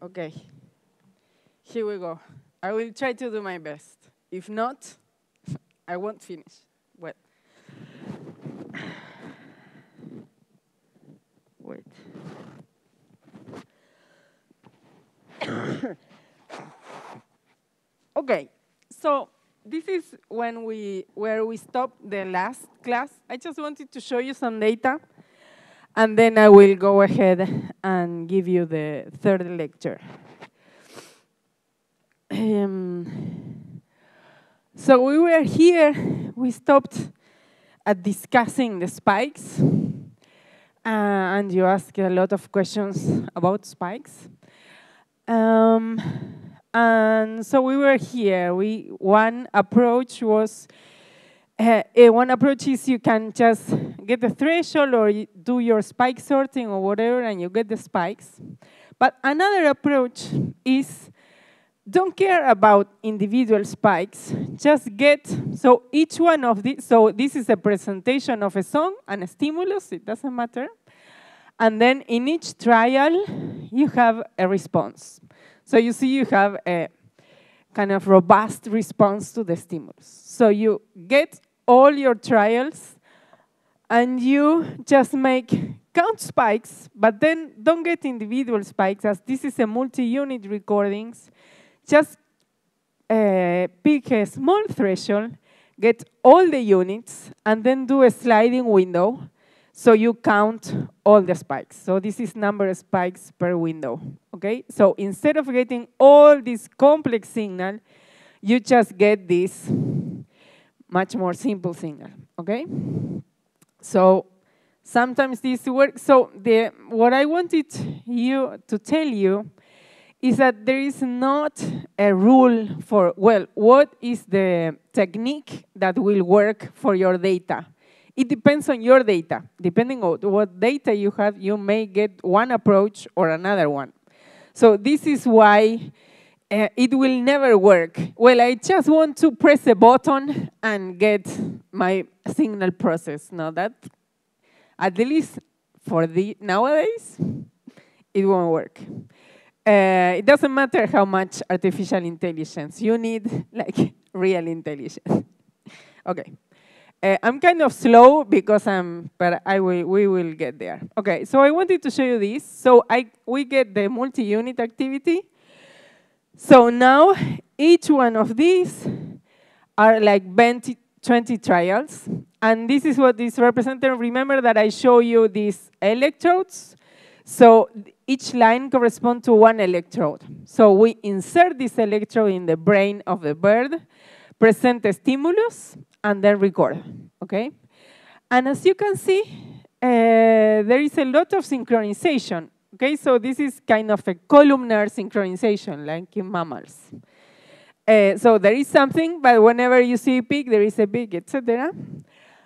Okay, here we go. I will try to do my best. If not, I won't finish. Well, wait. Okay, so this is where we stopped the last class. I just wanted to show you some data, and then I will go ahead and give you the third lecture. So we were here, we stopped at discussing the spikes, and you asked a lot of questions about spikes. And so we were here. One approach was, one approach is you can just get the threshold or do your spike sorting or whatever, and you get the spikes. But another approach is don't care about individual spikes, just get, so each one of these, so this is a presentation of a song and a stimulus, it doesn't matter. And then in each trial, you have a response. So you see you have a kind of robust response to the stimulus. So you get all your trials, and you just count spikes, but then don't get individual spikes, as this is a multi-unit recordings. Just pick a small threshold, get all the units, and then do a sliding window, so you count all the spikes. So this is number of spikes per window, okay? So instead of getting all this complex signal, you just get this much more simple signal, okay? So sometimes this works. So what I wanted you to tell you is that there is not a rule for, well, what is the technique that will work for your data? It depends on your data. Depending on what data you have, you may get one approach or another one. So this is why it will never work. Well, I just want to press a button and get my signal processed. No, that, at least for nowadays, it won't work. It doesn't matter how much artificial intelligence. You need like real intelligence. Okay. I'm kind of slow because but we will get there. Okay, so I wanted to show you this. So we get the multi-unit activity. So now each one of these are like 20 trials. And this is what is represented. Remember that I show you these electrodes. So each line corresponds to one electrode. So we insert this electrode in the brain of the bird, present a stimulus, and then record, okay? And as you can see, there is a lot of synchronization, okay? So this is kind of a columnar synchronization, like in mammals. So there is something, but whenever you see a peak, there is a peak, etc.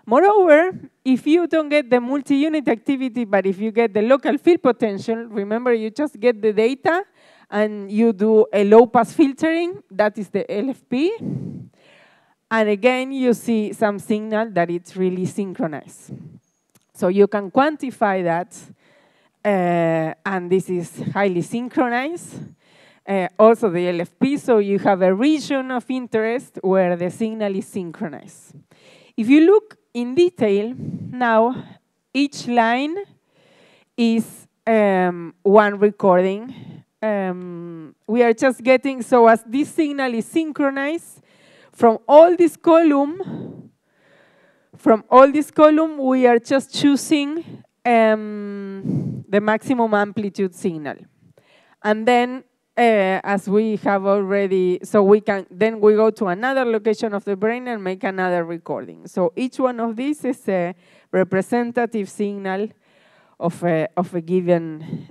Moreover, if you don't get the multi-unit activity, but if you get the local field potential, remember you just get the data and you do a low-pass filtering, that is the LFP. And again, you see some signal that it's really synchronized. So you can quantify that, and this is highly synchronized. Also the LFP, so you have a region of interest where the signal is synchronized. If you look in detail, now each line is one recording. We are just getting, so as this signal is synchronized, from all this column, we are just choosing the maximum amplitude signal. And then, as we have already, so then we go to another location of the brain and make another recording. So each one of these is a representative signal of a given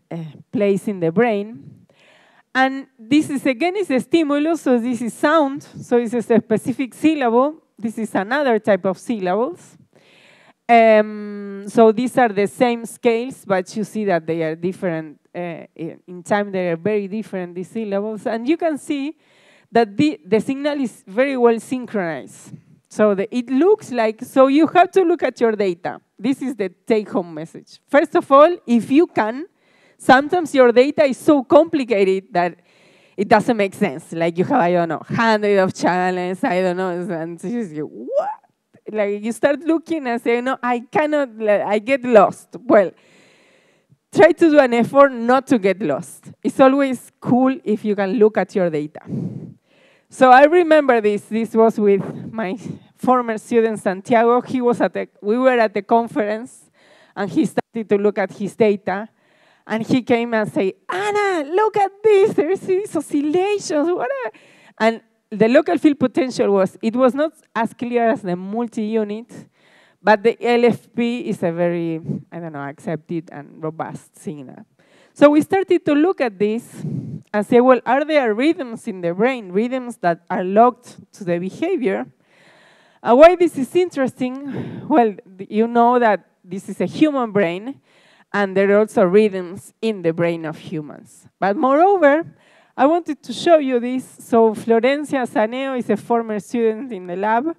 place in the brain. And this is, again, is a stimulus, so this is sound, so this is a specific syllable. This is another type of syllables. So these are the same scales, but you see that they are different. In time, they are very different, these syllables. And you can see that the signal is very well synchronized. So it looks like, so you have to look at your data. This is the take-home message. First of all, if you can, sometimes your data is so complicated that it doesn't make sense. Like you have, I don't know, hundreds of channels, I don't know, and it's just, what? Like you start looking and say, no, I cannot, I get lost. Well, try to do an effort not to get lost. It's always cool if you can look at your data. So I remember this. This was with my former student, Santiago. We were at the conference, and he started to look at his data. And he came and said, Anna, look at this. There's these oscillations. And the local field potential it was not as clear as the multi-unit, but the LFP is a very, I don't know, accepted and robust signal. So we started to look at this and say, well, are there rhythms in the brain, rhythms that are locked to the behavior? Why this is interesting? Well, you know that this is a human brain, and there are also rhythms in the brain of humans. But moreover, I wanted to show you this. So Florencia Zaneo is a former student in the lab.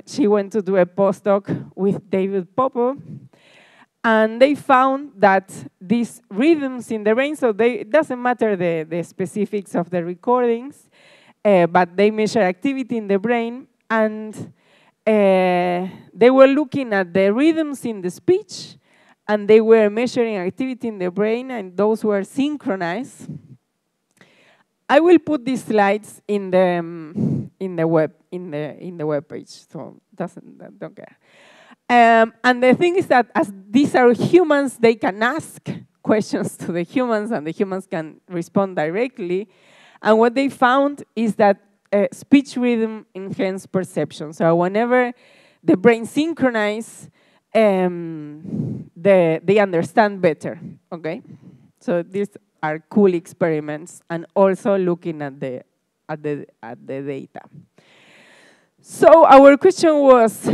She went to do a postdoc with David Popple. And they found that these rhythms in the brain, so it doesn't matter the specifics of the recordings, but they measure activity in the brain. And they were looking at the rhythms in the speech, and they were measuring activity in the brain, and those were synchronized. I will put these slides in the web page, so don't care. And the thing is that as these are humans, they can ask questions to the humans, and the humans can respond directly. And what they found is that speech rhythm enhances perception. So whenever the brain synchronizes, they understand better. Okay, so these are cool experiments, and also looking at the data. So our question was.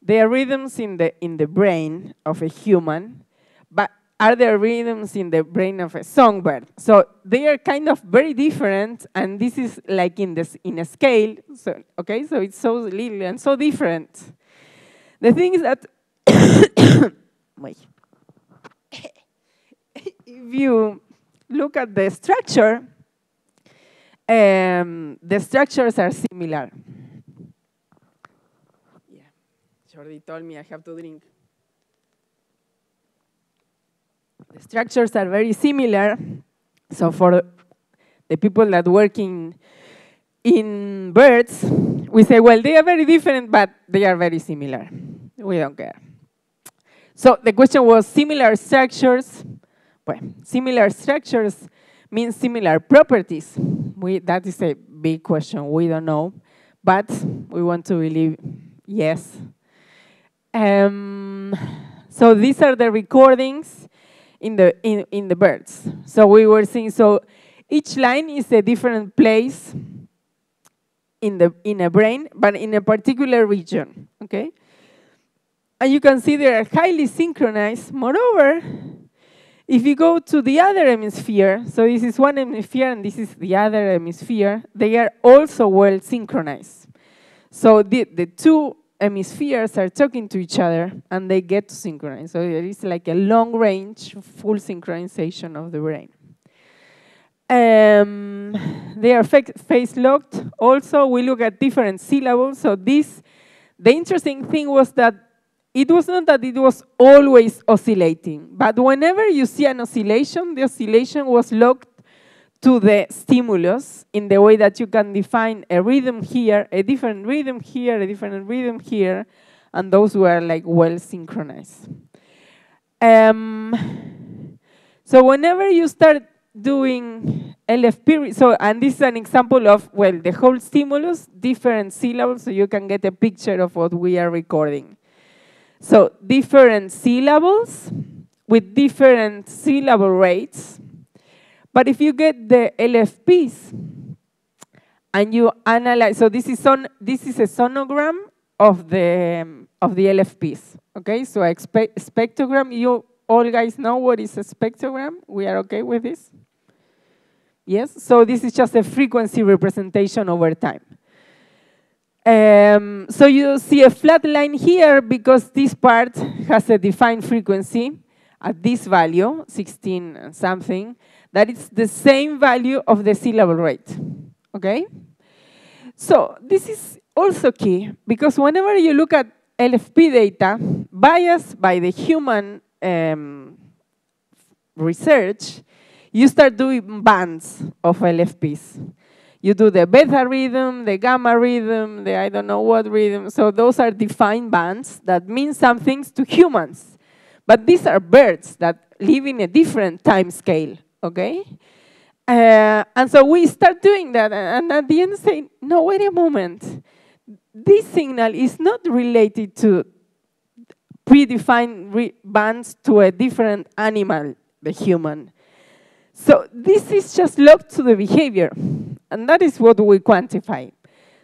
There are rhythms in the brain of a human, but are there rhythms in the brain of a songbird? So they are kind of very different, and this is like in a scale. So okay, so it's so little and so different. The thing is that if you look at the structure, the structures are similar. Jordi told me I have to drink. The structures are very similar. So for the people that work in birds, we say, well, they are very different, but they are very similar. We don't care. So the question was similar structures. Well, similar structures means similar properties. That is a big question. We don't know, but we want to believe yes. So these are the recordings in the birds. So we were seeing, so each line is a different place in a brain, but in a particular region, okay? And you can see they are highly synchronized. Moreover, if you go to the other hemisphere, so this is one hemisphere and this is the other hemisphere, they are also well synchronized. So the two hemispheres are talking to each other, and they get to synchronize. So there is like a long-range, full synchronization of the brain. They are phase-locked. Also, we look at different syllables. So the interesting thing was that it was not that it was always oscillating, but whenever you see an oscillation, the oscillation was locked to the stimulus in the way that you can define a rhythm here, a different rhythm here, a different rhythm here, and those were like well synchronized. So whenever you start doing LFP, and this is an example of, well, the whole stimulus, different syllables, so you can get a picture of what we are recording. So different syllables with different syllable rates. But if you get the LFPs and you analyze, so this is a sonogram of the LFPs. Okay, so a spectrogram. You all guys know what is a spectrogram? We are okay with this? Yes. So this is just a frequency representation over time. So you see a flat line here because this part has a defined frequency, at this value, 16 and something, that it's the same value of the syllable rate, okay? So this is also key, because whenever you look at LFP data, biased by the human research, you start doing bands of LFPs. You do the beta rhythm, the gamma rhythm, the I don't know what rhythm. So those are defined bands that mean some things to humans. But these are birds that live in a different time scale, okay? And so we start doing that, and at the end say, no, wait a moment. This signal is not related to predefined bands to a different animal, the human. So this is just locked to the behavior, and that is what we quantify.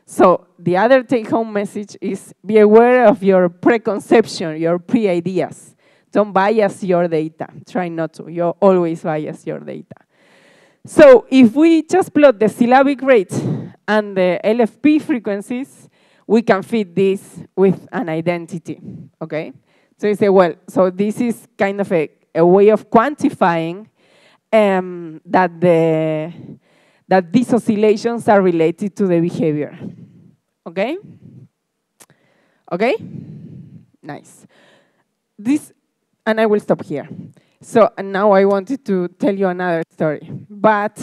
So the other take-home message is be aware of your preconception, your pre-ideas. Don't bias your data. Try not to. You always bias your data. So if we just plot the syllabic rate and the LFP frequencies, we can fit this with an identity, okay? So you say, well, so this is kind of a way of quantifying that these oscillations are related to the behavior, okay? Okay? Nice. This, and I will stop here. So and now I wanted to tell you another story, but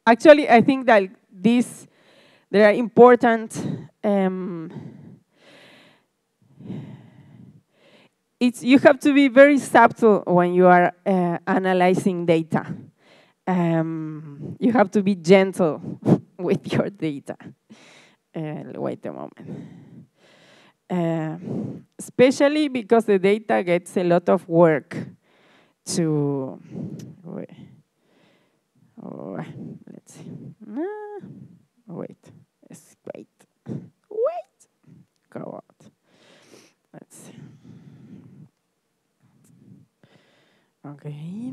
actually I think that there are important. You have to be very subtle when you are analyzing data. You have to be gentle with your data. Wait a moment. Especially because the data gets a lot of work to, let's see. Wait, go out. Let's see. Okay.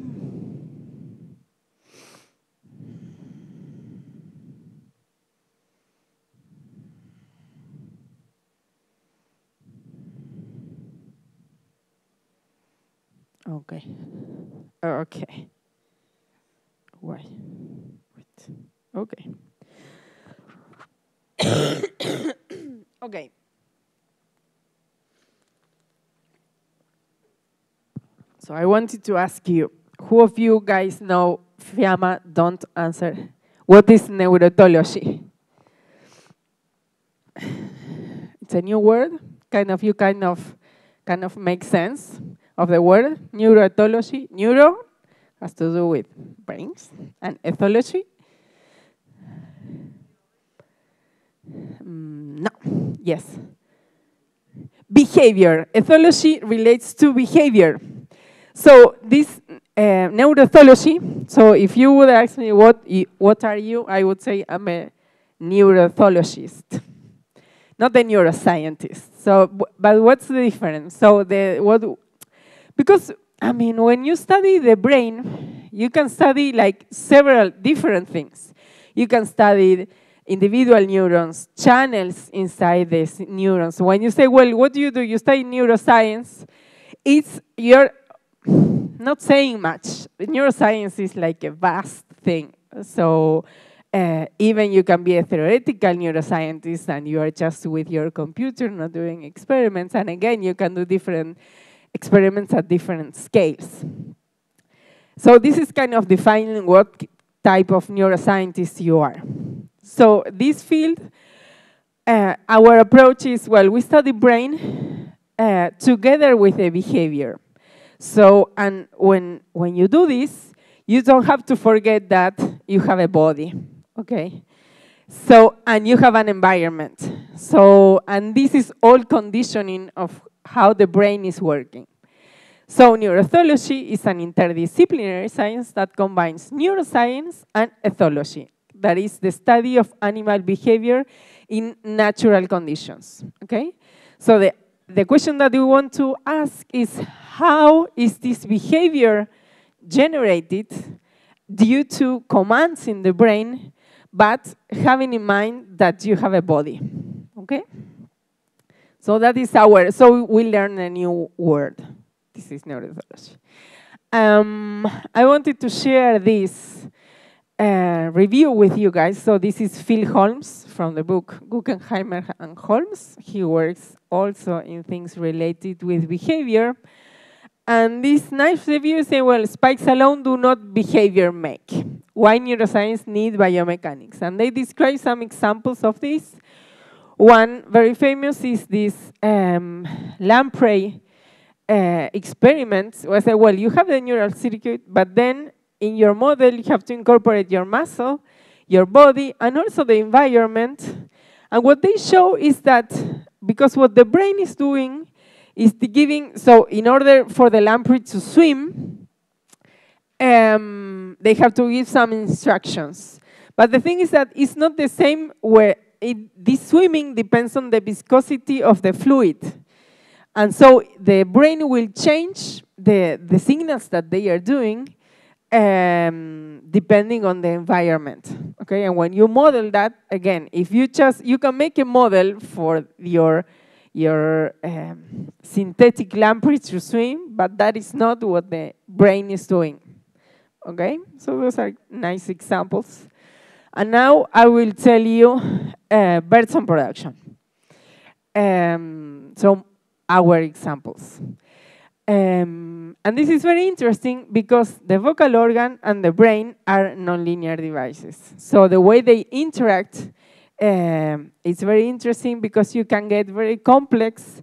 Okay. Okay. Why? Wait. Okay. Okay. So I wanted to ask you, who of you guys know Fiamma? Don't answer. What is neurotology? It's a new word. You kind of make sense of the word neurotology. Neuro has to do with brains, and ethology. No. Yes. Behavior. Ethology relates to behavior. So this neuroethology, so if you would ask me what are you, I would say I'm a neurothologist, not a neuroscientist. So, but what's the difference? So because I mean, when you study the brain, you can study like several different things. You can study individual neurons, channels inside these neurons. When you say, well, what do? You study neuroscience. You're not saying much. Neuroscience is like a vast thing. So even you can be a theoretical neuroscientist and you are just with your computer, not doing experiments. And again, you can do different experiments at different scales. So this is kind of defining what type of neuroscientist you are. So this field, our approach is, well, we study brain together with the behavior. So, and when you do this, you don't have to forget that you have a body, okay? So, and you have an environment. So, and this is all conditioning of how the brain is working. So neuroethology is an interdisciplinary science that combines neuroscience and ethology. That is the study of animal behavior in natural conditions, okay? So the question that we want to ask is, how is this behavior generated due to commands in the brain, but having in mind that you have a body, okay? So that is our, so we learn a new word. This is neurobiology. I wanted to share this review with you guys. So this is Phil Holmes from the book Guggenheimer and Holmes. He works also in things related with behavior. And this nice review is saying, well, spikes alone do not behavior make. Why neuroscience need biomechanics? And they describe some examples of this. One very famous is this lamprey experiment. Where I said, well, you have the neural circuit, but then in your model, you have to incorporate your muscle, your body, and also the environment. And what they show is that because what the brain is doing is giving, so in order for the lamprey to swim, they have to give some instructions. But the thing is that it's not the same where this swimming depends on the viscosity of the fluid. And so the brain will change the signals that they are doing depending on the environment. Okay, and when you model that, again, if you can make a model for your synthetic lamprey to swim, but that is not what the brain is doing. Okay, so those are nice examples. And now I will tell you birds on production. So our examples. And this is very interesting because the vocal organ and the brain are nonlinear devices. So the way they interact is very interesting because you can get very complex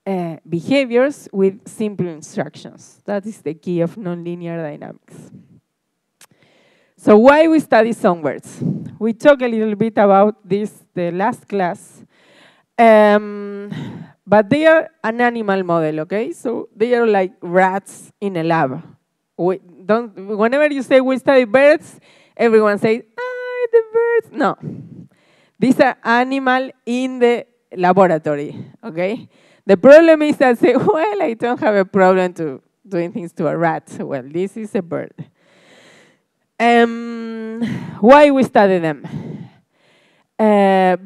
behaviors with simple instructions. That is the key of nonlinear dynamics. So why we study songbirds? We talked a little bit about this the last class. But they are an animal model, okay? So they are like rats in a lab. Whenever you say we study birds, everyone says, ah, the birds. No. These are animals in the laboratory, okay? The problem is that say, well, I don't have a problem to doing things to a rat. Well, this is a bird. Why we study them?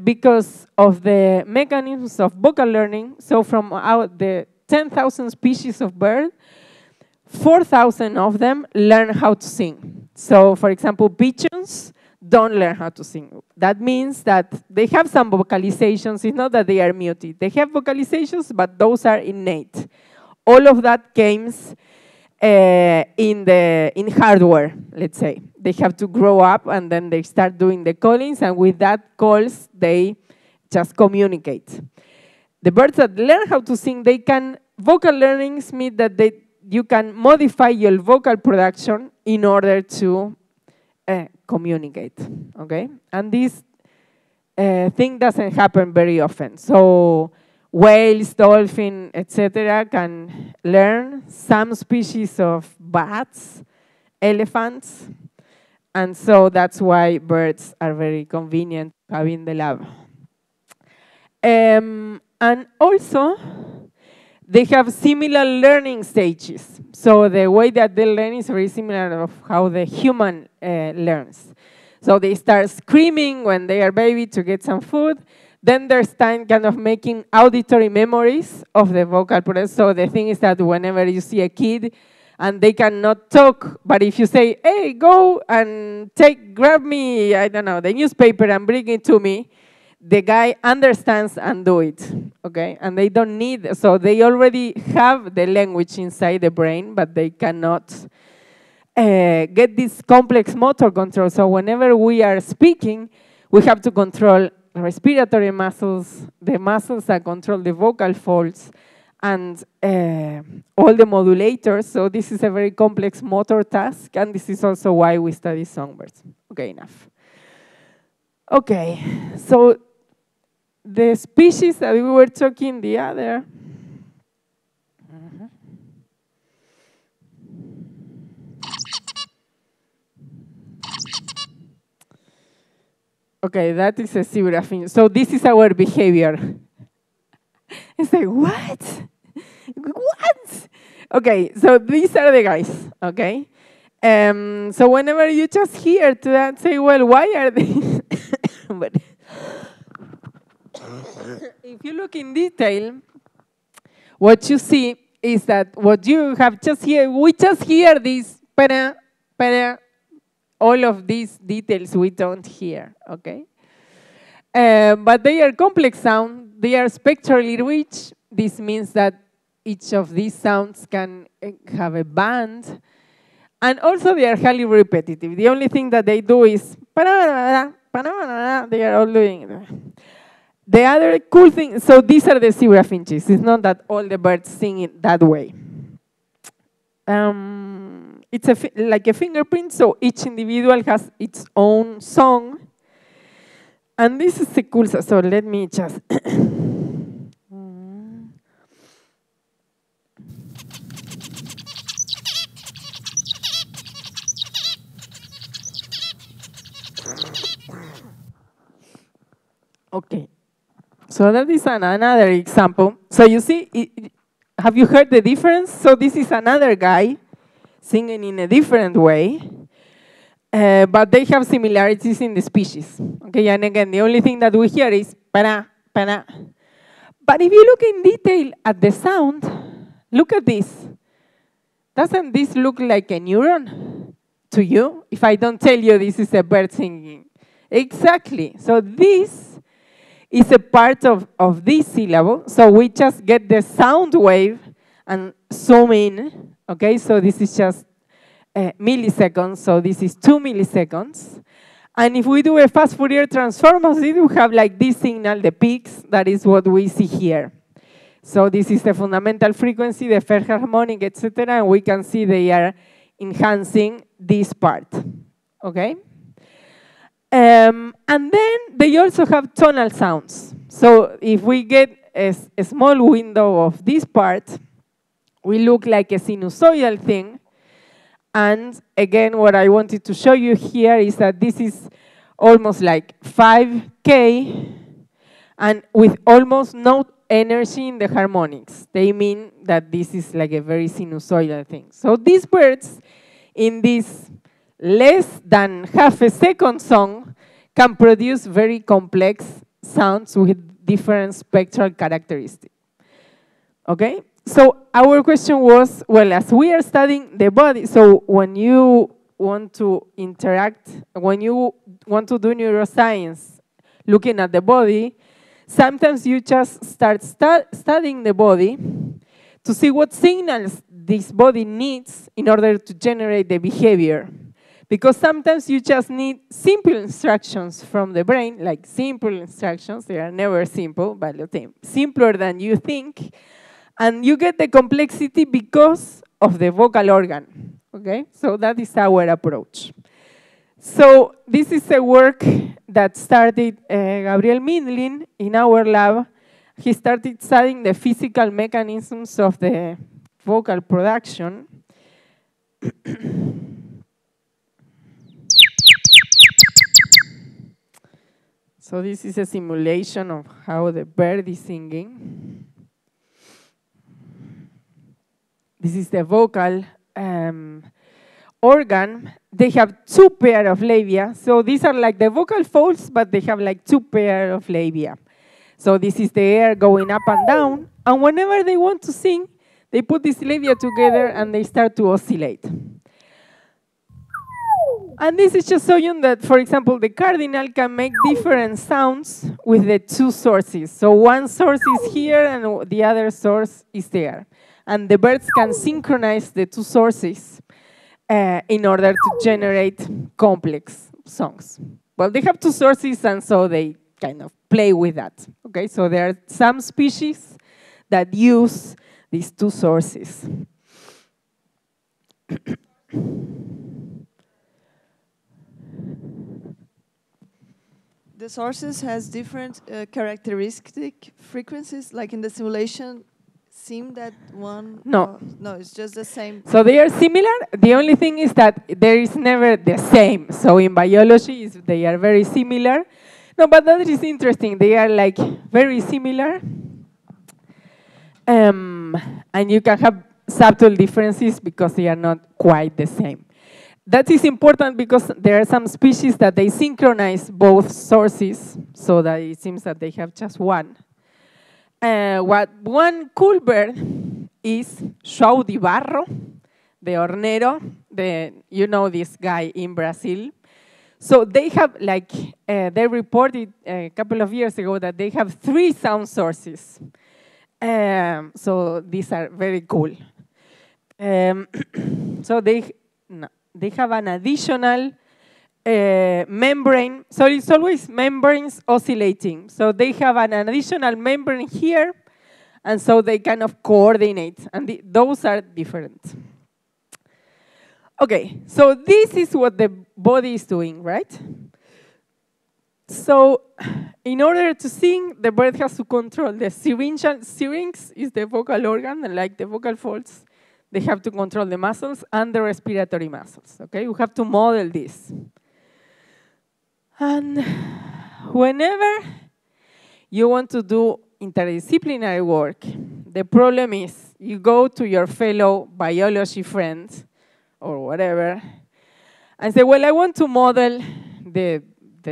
Because of the mechanisms of vocal learning. So from the 10,000 species of bird, 4,000 of them learn how to sing. So for example, pigeons don't learn how to sing. That means that they have some vocalizations. It's not that they are muted. They have vocalizations, but those are innate. All of that comes in hardware, let's say. They have to grow up and then they start doing the callings, and with that calls, they just communicate. The birds that learn how to sing, vocal learnings mean that you can modify your vocal production in order to communicate, okay? And this thing doesn't happen very often. So whales, dolphins, etc. can learn. Some species of bats, elephants, and so that's why birds are very convenient to have in the lab. And also, they have similar learning stages. So the way that they learn is very similar of how the human learns. So they start screaming when they are baby to get some food. Then there's time kind of making auditory memories of the vocal process. So the thing is that whenever you see a kid and they cannot talk, but if you say, hey, go and grab me, I don't know, the newspaper and bring it to me, the guy understands and do it, okay? And they don't need, so they already have the language inside the brain, but they cannot get this complex motor control. So whenever we are speaking, we have to control respiratory muscles, the muscles that control the vocal folds, and all the modulators. So this is a very complex motor task, and this is also why we study songbirds. Okay, enough. Okay, so the species that we were talking the other. Okay, that is a zebrafin. So this is our behavior. It's like, what? What? Okay, so these are the guys, okay? So whenever you just hear to that, say, well, why are they? But if you look in detail, what you see is that what you have just here, we just hear this, all of these details we don't hear, okay? But they are complex sounds, they are spectrally rich. This means that each of these sounds can have a band. And also they are highly repetitive. The only thing that they do is, they are all doing it. The other cool thing, so these are the zebra finches. It's not that all the birds sing it that way. It's like a fingerprint, so each individual has its own song. And this is the cool, so let me just. Okay, so that is another example. So you see, have you heard the difference? So this is another guy singing in a different way, but they have similarities in the species. Okay, and again, the only thing that we hear is para, para. But if you look in detail at the sound, look at this. Doesn't this look like a neuron to you? If I don't tell you this is a bird singing. Exactly, so this is a part of this syllable. So we just get the sound wave and zoom in, okay? So this is just milliseconds, so this is 2 milliseconds. And if we do a fast Fourier transform of it, we have like this signal, the peaks, that is what we see here. So this is the fundamental frequency, the first harmonic, etc., and we can see they are enhancing this part, okay? And then they also have tonal sounds. So if we get a small window of this part, we look like a sinusoidal thing. And again, what I wanted to show you here is that this is almost like 5K and with almost no energy in the harmonics. They mean that this is like a very sinusoidal thing. So these birds in this less than half a second song can produce very complex sounds with different spectral characteristics. Okay? So our question was, well, as we are studying the body, so when you want to interact, when you want to do neuroscience, looking at the body, sometimes you just start studying the body to see what signals this body needs in order to generate the behavior. Because sometimes you just need simple instructions from the brain, like simple instructions, they are never simple, but simpler than you think, and you get the complexity because of the vocal organ, okay? So that is our approach. So this is a work that started Gabriel Mindlin in our lab. He started studying the physical mechanisms of the vocal production. So this is a simulation of how the bird is singing. This is the vocal organ. They have 2 pairs of labia. So these are like the vocal folds, but they have like 2 pairs of labia. So this is the air going up and down. And whenever they want to sing, they put this labia together and they start to oscillate. And this is just showing that, for example, the cardinal can make different sounds with the 2 sources. So one source is here and the other source is there. And the birds can synchronize the 2 sources in order to generate complex songs. Well, they have 2 sources and so they kind of play with that. Okay, so there are some species that use these 2 sources. The sources has different characteristic frequencies, like in the simulation, seem that one? No. No, it's just the same. So they are similar. The only thing is that there is never the same. So in biology, they are very similar. No, but that is interesting. They are like very similar. And you can have subtle differences because they are not quite the same. that is important because there are some species that they synchronize both sources, so that it seems that they have just one. What one cool bird is João de Barro, the hornero, you know this guy in Brazil. So they have, like, they reported a couple of years ago that they have 3 sound sources. So these are very cool. So they have an additional membrane. So it's always membranes oscillating. So they have an additional membrane here, and so they kind of coordinate. And those are different. Okay, so this is what the body is doing, right? So in order to sing, the bird has to control the syrinx is the vocal organ, and like the vocal folds, they have to control the muscles and the respiratory muscles, okay? We have to model this. And whenever you want to do interdisciplinary work, the problem is you go to your fellow biology friends or whatever, and say, well, I want to model the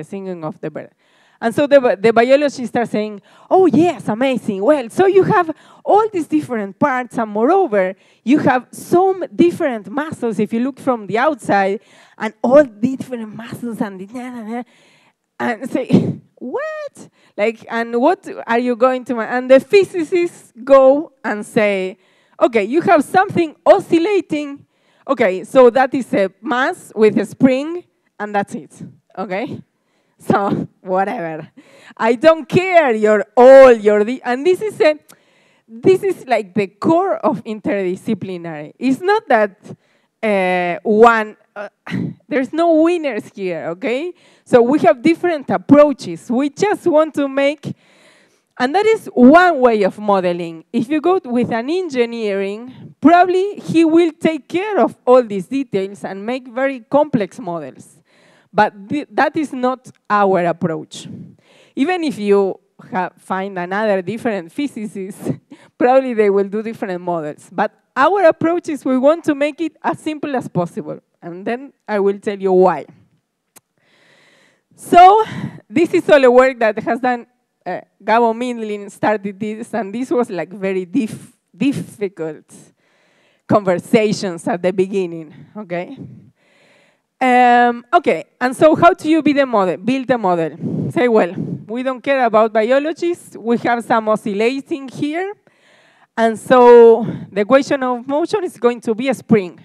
singing of the bird. And so the biologists start saying, oh, yes, amazing. Well, so you have all these different parts, and moreover, you have some different muscles if you look from the outside, and all different muscles, and say, what? Like, and what are you going to, and the physicists go and say, okay, you have something oscillating. Okay, so that is a mass with a spring, and that's it, okay? So, whatever. I don't care, and this is like the core of interdisciplinary. It's not that there's no winners here, okay? So we have different approaches. We just want to make, and that is one way of modeling. If you go with an engineering, probably he will take care of all these details and make very complex models. But that is not our approach. Even if you find another different physicist, probably they will do different models. But our approach is we want to make it as simple as possible. And then I will tell you why. So this is all the work that has done. Gabo Mindlin started this, and this was like very difficult conversations at the beginning, okay? Okay, and so how do you build a model? Say, well, we don't care about biologists. We have some oscillating here. And so the equation of motion is going to be a spring.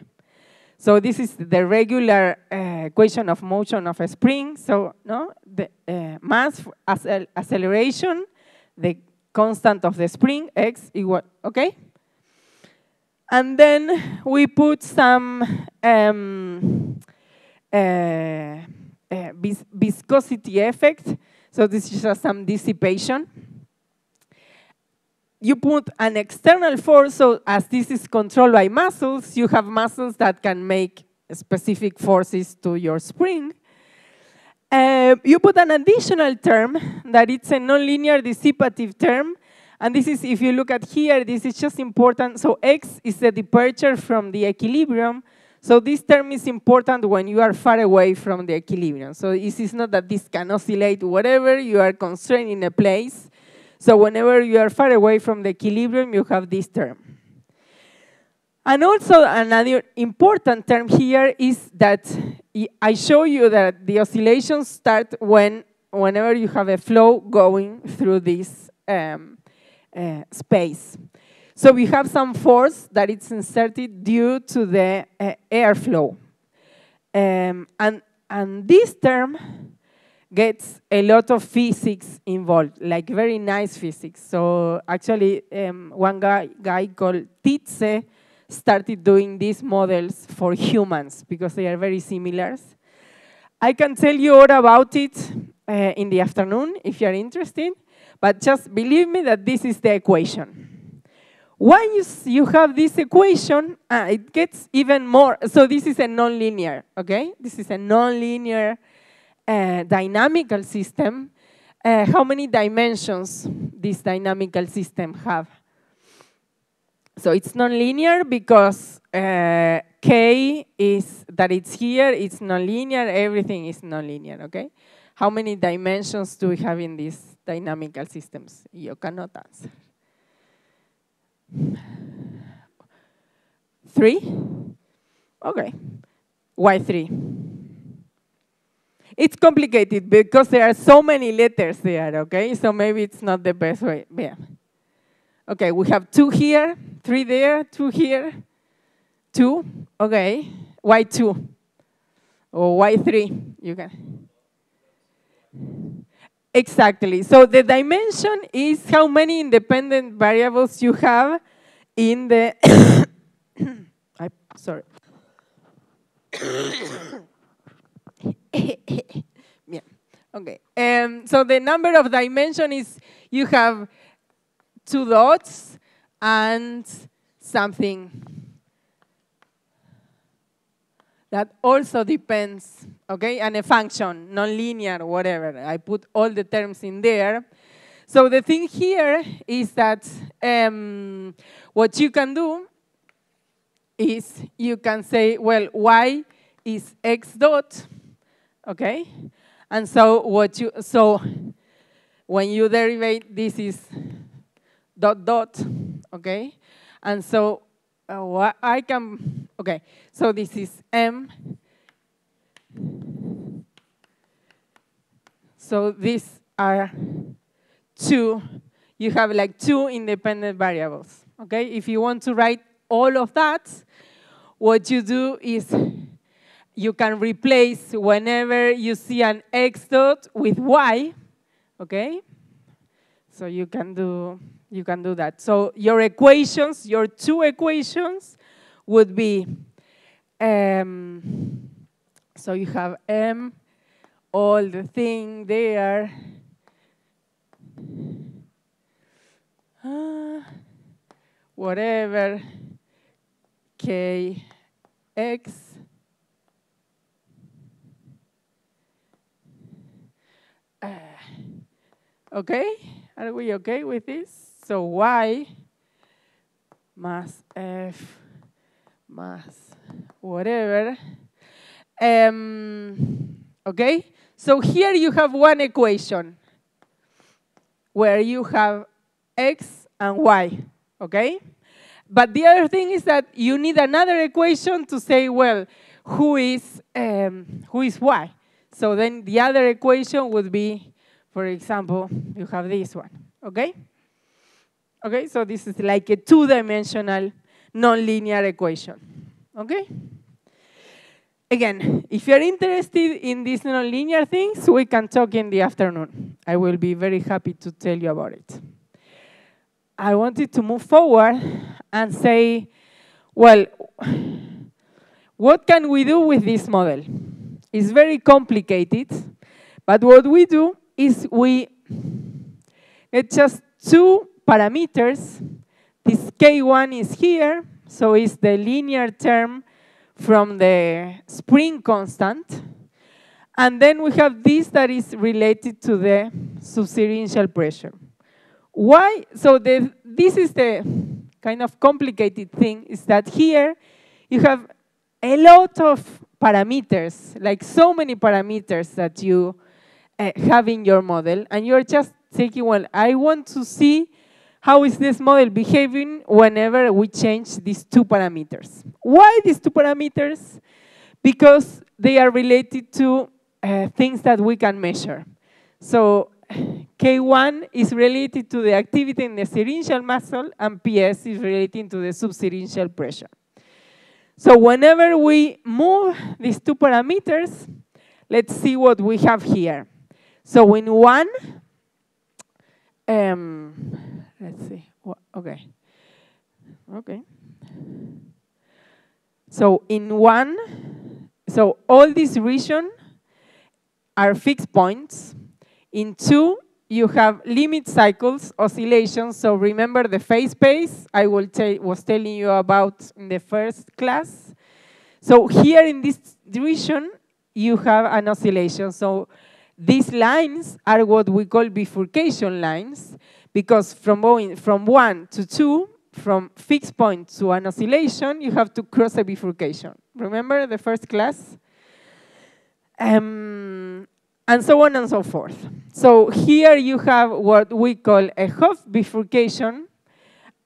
So this is the regular equation of motion of a spring. So no, the mass acceleration, the constant of the spring, x equal, okay? And then we put some viscosity effect. So this is just some dissipation. You put an external force, so as this is controlled by muscles, you have muscles that can make specific forces to your spring. You put an additional term that it's a nonlinear dissipative term. And this is, if you look at here, this is just important. So x is the departure from the equilibrium. So this term is important when you are far away from the equilibrium. So this is not that this can oscillate whatever, you are constrained in a place. So whenever you are far away from the equilibrium, you have this term. And also another important term here is that I show you that the oscillations start whenever you have a flow going through this space. So we have some force that is inserted due to the airflow. And this term gets a lot of physics involved, like very nice physics. So actually, one guy called Titze started doing these models for humans because they are very similar. I can tell you all about it in the afternoon if you're interested, but just believe me that this is the equation. Once you have this equation, it gets even more. So this is a nonlinear, okay? This is a nonlinear dynamical system. How many dimensions this dynamical system have? So it's nonlinear because K is that it's here, it's nonlinear, everything is nonlinear, okay? How many dimensions do we have in these dynamical systems? You cannot answer. 3? Okay. Why 3? It's complicated because there are so many letters there, okay? So maybe it's not the best way. Yeah. Okay, we have 2 here, 3 there, 2 here, 2. Okay. Why 2? Or why 3? You can. Exactly. So the dimension is how many independent variables you have in the. Sorry. Yeah. Okay. So the number of dimension is you have 2 dots and something that also depends, okay, and a function, nonlinear, whatever. I put all the terms in there. So the thing here is that what you can do is you can say, well, y is x dot, okay? And so when you derivate, this is dot dot, okay? And so what I can, okay, so this is m. So these are 2. You have like 2 independent variables, okay? If you want to write all of that, what you do is you can replace whenever you see an x dot with y, okay? So you can do that. So your equations, your 2 equations would be, so you have m, all the thing there, whatever, k, x, okay? Are we okay with this? So y más f más whatever. Okay? So here you have one equation where you have x and y, okay? But the other thing is that you need another equation to say, well, who is y? So then the other equation would be, for example, you have this one, okay? Okay, so this is like a 2-dimensional nonlinear equation, okay? Again, if you're interested in these nonlinear things, we can talk in the afternoon. I will be very happy to tell you about it. I wanted to move forward and say, well, what can we do with this model? It's very complicated, but what we do is we get just 2 parameters. This K1 is here, so it's the linear term from the spring constant. And then we have this that is related to the subserential pressure. Why? So this is the kind of complicated thing, is that here you have a lot of parameters, like so many parameters that you have in your model, and you're just thinking, well, I want to see how is this model behaving whenever we change these 2 parameters. Why these 2 parameters? Because they are related to things that we can measure. So K1 is related to the activity in the serential muscle, and PS is related to the subserential pressure. So whenever we move these 2 parameters, let's see what we have here. So in 1, let's see, okay. So in 1, so all this region are fixed points. In 2, you have limit cycles, oscillations. So remember the phase space I was telling you about in the first class. So here in this region, you have an oscillation. So these lines are what we call bifurcation lines, because from going from 1 to 2, from fixed point to an oscillation, you have to cross a bifurcation. Remember the first class? And so on and so forth. So here you have what we call a Hopf bifurcation.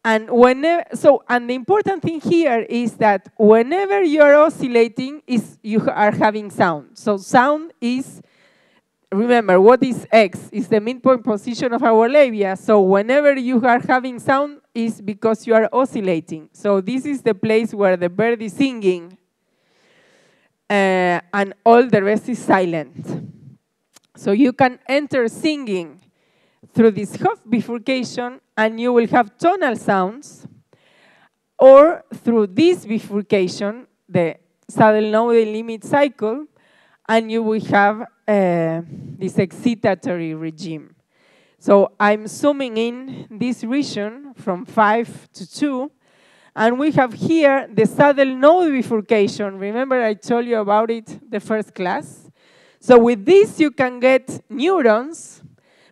And and the important thing here is that whenever you are oscillating, you are having sound. So sound is, remember, what is X? Is the midpoint position of our labia. So whenever you are having sound, is because you are oscillating. So this is the place where the bird is singing, and all the rest is silent. So you can enter singing through this Hopf bifurcation, and you will have tonal sounds, or through this bifurcation, the saddle node limit cycle, and you will have this excitatory regime. So I'm zooming in this region from 5 to 2, and we have here the saddle node bifurcation. Remember I told you about it the first class? So with this you can get neurons,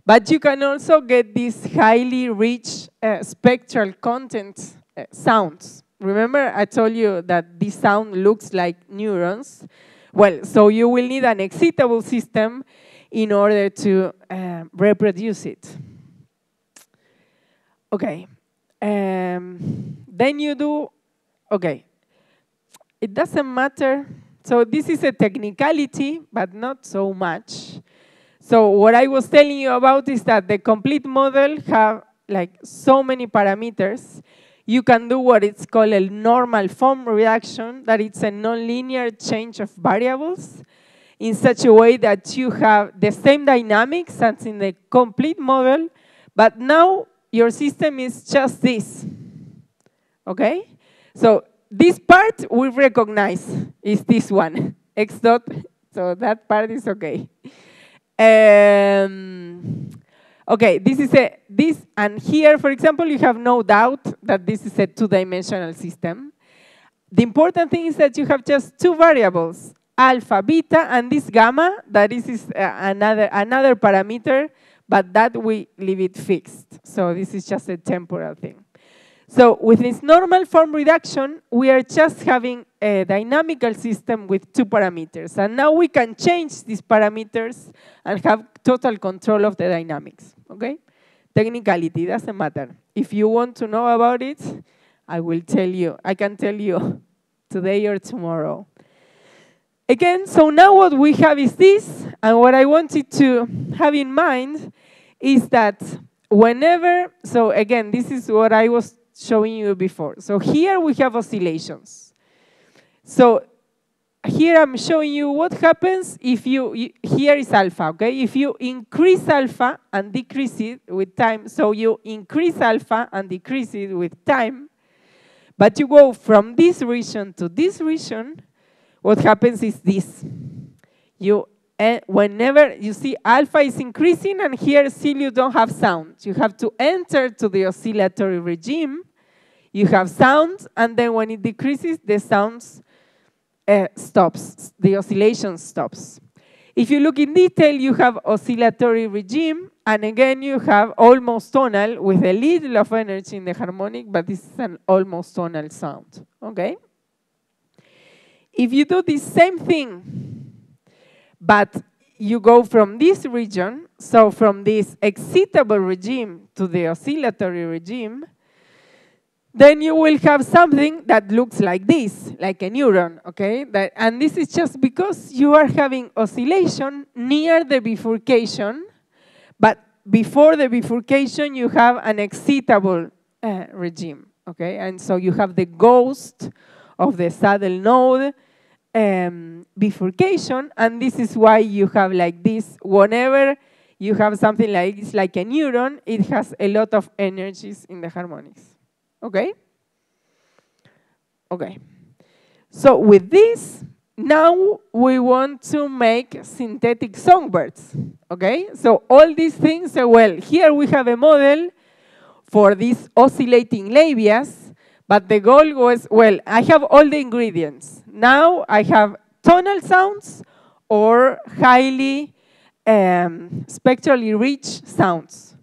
but you can also get these highly rich spectral content sounds. Remember I told you that this sound looks like neurons? Well, so you will need an excitable system in order to reproduce it. Okay. Then you do, okay. It doesn't matter. So this is a technicality, but not so much. So what I was telling you about is that the complete model have like so many parameters. You can do what it's called a normal form reduction, that it's a nonlinear change of variables in such a way that you have the same dynamics as in the complete model, but now your system is just this, okay? So this part we recognize is this one, x dot, so that part is okay. Okay, this is this, and here, for example, you have no doubt that this is a two-dimensional system. The important thing is that you have just two variables, alpha, beta, and this gamma, that this is another parameter, but that we leave it fixed. So this is just a temporal thing. So with this normal form reduction, we are just having a dynamical system with two parameters. And now we can change these parameters and have total control of the dynamics, okay? Technicality, doesn't matter. If you want to know about it, I will tell you. I can tell you today or tomorrow. Again, so now what we have is this, and what I wanted to have in mind is that whenever, so again, this is what I was showing you before. So here we have oscillations. So here I'm showing you what happens if here is alpha, okay? If you increase alpha and decrease it with time, so you increase alpha and decrease it with time, but you go from this region to this region, what happens is this. Whenever you see alpha is increasing and here still you don't have sound. You have to enter to the oscillatory regime. You have sound, and then when it decreases, the sounds stops. The oscillation stops. If you look in detail, you have oscillatory regime, and again you have almost tonal with a little of energy in the harmonic, but this is an almost tonal sound, okay? If you do the same thing, but you go from this region, so from this excitable regime to the oscillatory regime, then you will have something that looks like this, like a neuron, okay? And this is just because you are having oscillation near the bifurcation, but before the bifurcation you have an excitable regime, okay? And so you have the ghost of the saddle node bifurcation, and this is why you have like this. Whenever you have something like this, like a neuron, it has a lot of energies in the harmonics. Okay? Okay. So with this, now we want to make synthetic songbirds. Okay? So all these things are, well, here we have a model for these oscillating labias, but the goal was, well, I have all the ingredients. Now I have tonal sounds or highly spectrally rich sounds.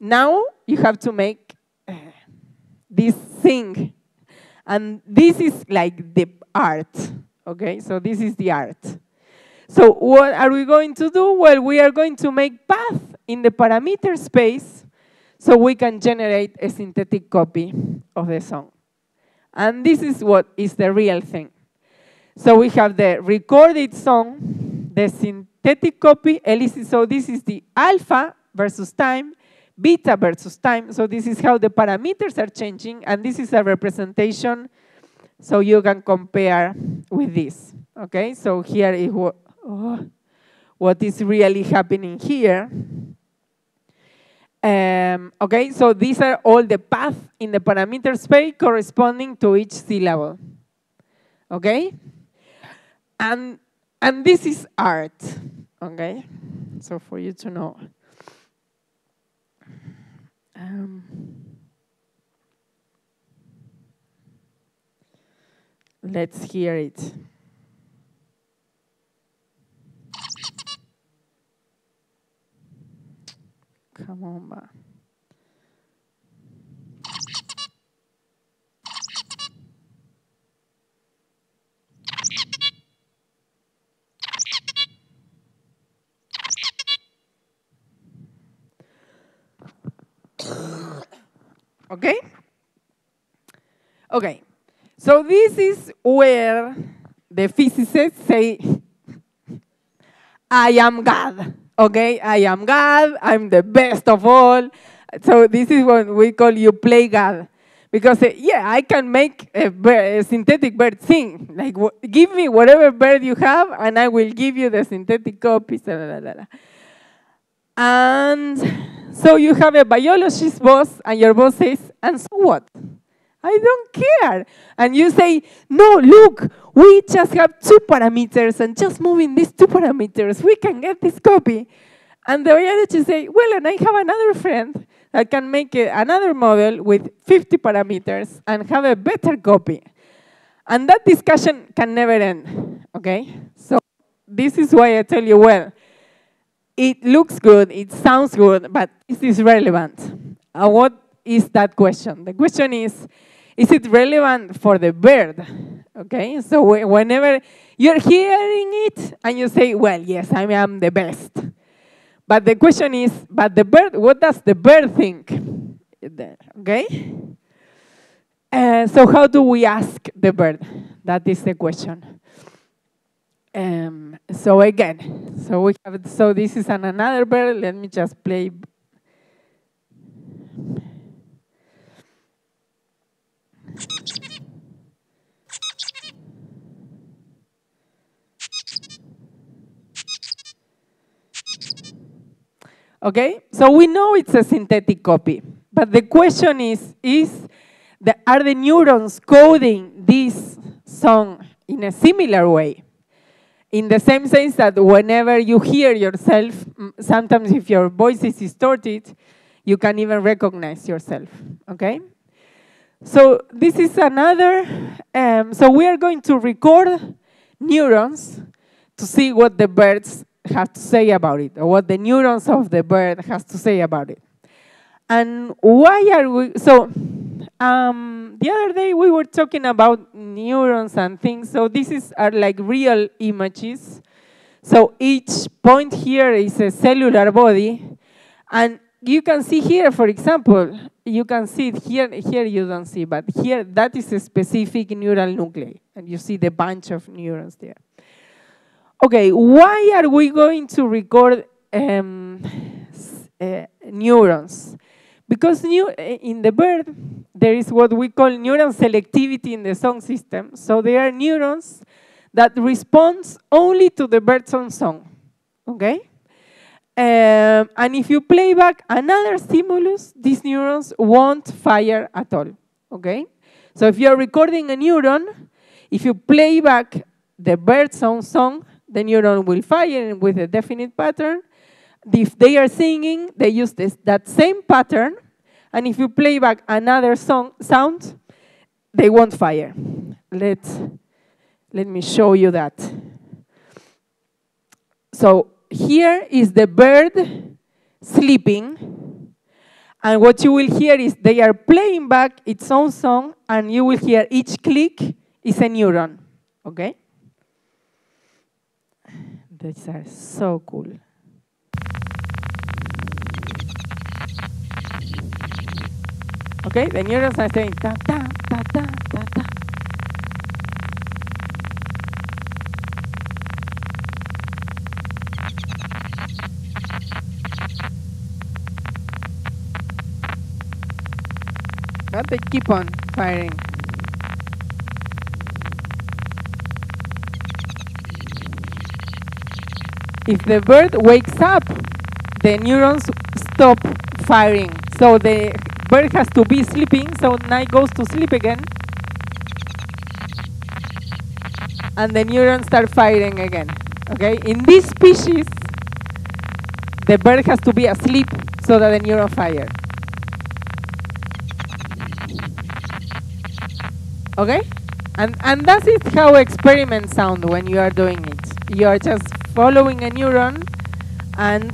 Now you have to make this thing. And this is like the art, okay? So this is the art. So what are we going to do? Well, we are going to make path in the parameter space so we can generate a synthetic copy of the song. And this is what is the real thing. So we have the recorded song, the synthetic copy, elicit. So this is the alpha versus time, beta versus time. So this is how the parameters are changing, and this is a representation so you can compare with this. Okay, so here is what is really happening here. Okay, so these are all the paths in the parameter space corresponding to each syllable. Okay? And this is art. Okay? So for you to know. Let's hear it. Come on, ba. Okay? Okay. So this is where the physicists say, I am God. Okay, I am God, I'm the best of all. So this is what we call you play God. Because, yeah, I can make a synthetic bird sing. Like, give me whatever bird you have, and I will give you the synthetic copies. And so you have a biologist boss, and your boss says, and so what? I don't care. And you say, no, look, we just have 2 parameters, and just moving these 2 parameters, we can get this copy. And the biologist say, well, and I have another friend that can make another model with 50 parameters and have a better copy. And that discussion can never end, okay? So this is why I tell you, well, it looks good, it sounds good, but is this relevant? What is that question? The question is it relevant for the bird? Okay, so whenever you're hearing it and you say, well, yes, I am the best. But the question is, but the bird, what does the bird think? Okay? So how do we ask the bird? That is the question. So again, so this is another bird. Let me just play. Okay, so we know it's a synthetic copy, but the question is are the neurons coding this song in a similar way? In the same sense that whenever you hear yourself, sometimes if your voice is distorted, you can even recognize yourself, okay? So this is another, so we are going to record neurons to see what the birds have to say about it, or what the neurons of the bird has to say about it. And why are we, so the other day we were talking about neurons and things, so are like real images. So each point here is a cellular body, and you can see here, for example, you can see it here you don't see, but here that is a specific neural nuclei, and you see the bunch of neurons there. Okay, why are we going to record neurons? Because in the bird, there is what we call neuron selectivity in the song system. So there are neurons that respond only to the bird's own song, okay? And if you play back another stimulus, these neurons won't fire at all, okay? So if you're recording a neuron, if you play back the bird's own song, the neuron will fire with a definite pattern. If they are singing, they use that same pattern. And if you play back another sound, they won't fire. Let me show you that. So here is the bird sleeping. And what you will hear is they are playing back its own song, and you will hear each click is a neuron, okay? These are so cool. Okay, the neurons are saying ta ta ta ta ta ta. But they keep on firing. If the bird wakes up, the neurons stop firing. So the bird has to be sleeping, so now it goes to sleep again. And the neurons start firing again. Okay? In this species, the bird has to be asleep so that the neuron fire. Okay? And that is how experiments sound when you are doing it. You are just following a neuron, and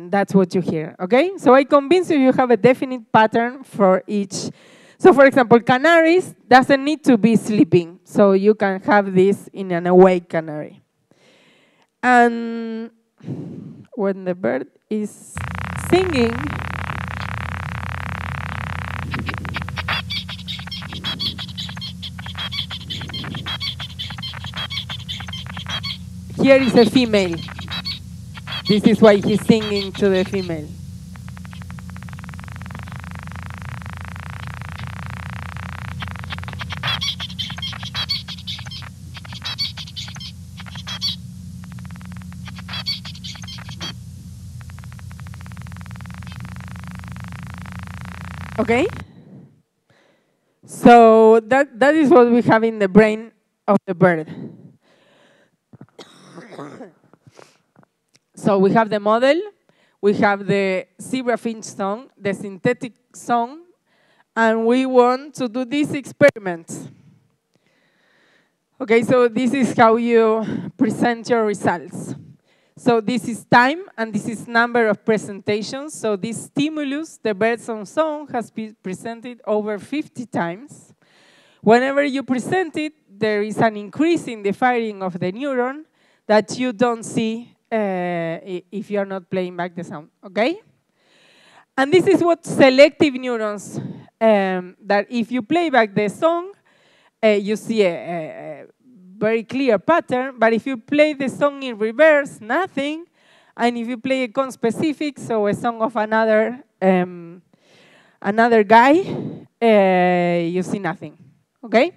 that's what you hear. Okay? So I convince you have a definite pattern for each. So for example, canaries doesn't need to be sleeping. So you can have this in an awake canary. And when the bird is singing, here is a female. This is why he's singing to the female. Okay? So that is what we have in the brain of the bird. So we have the model, we have the zebrafinch song, the synthetic song, and we want to do this experiment. Okay, so this is how you present your results. So this is time, and this is number of presentations. So this stimulus, the bird's own song, has been presented over 50 times. Whenever you present it, there is an increase in the firing of the neuron that you don't see if you're not playing back the sound, okay? And this is what selective neurons, that if you play back the song, you see a very clear pattern, but if you play the song in reverse, nothing. And if you play a conspecific, so a song of another guy, you see nothing, okay?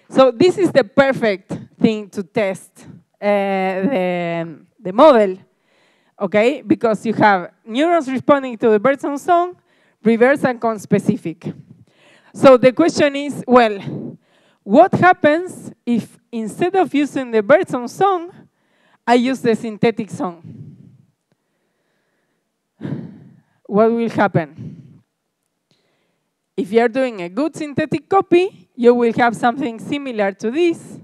So this is the perfect thing to test the model, okay? Because you have neurons responding to the bird's own song, reverse and conspecific. So the question is, well, what happens if instead of using the bird's own song, I use the synthetic song? What will happen? If you are doing a good synthetic copy, you will have something similar to this.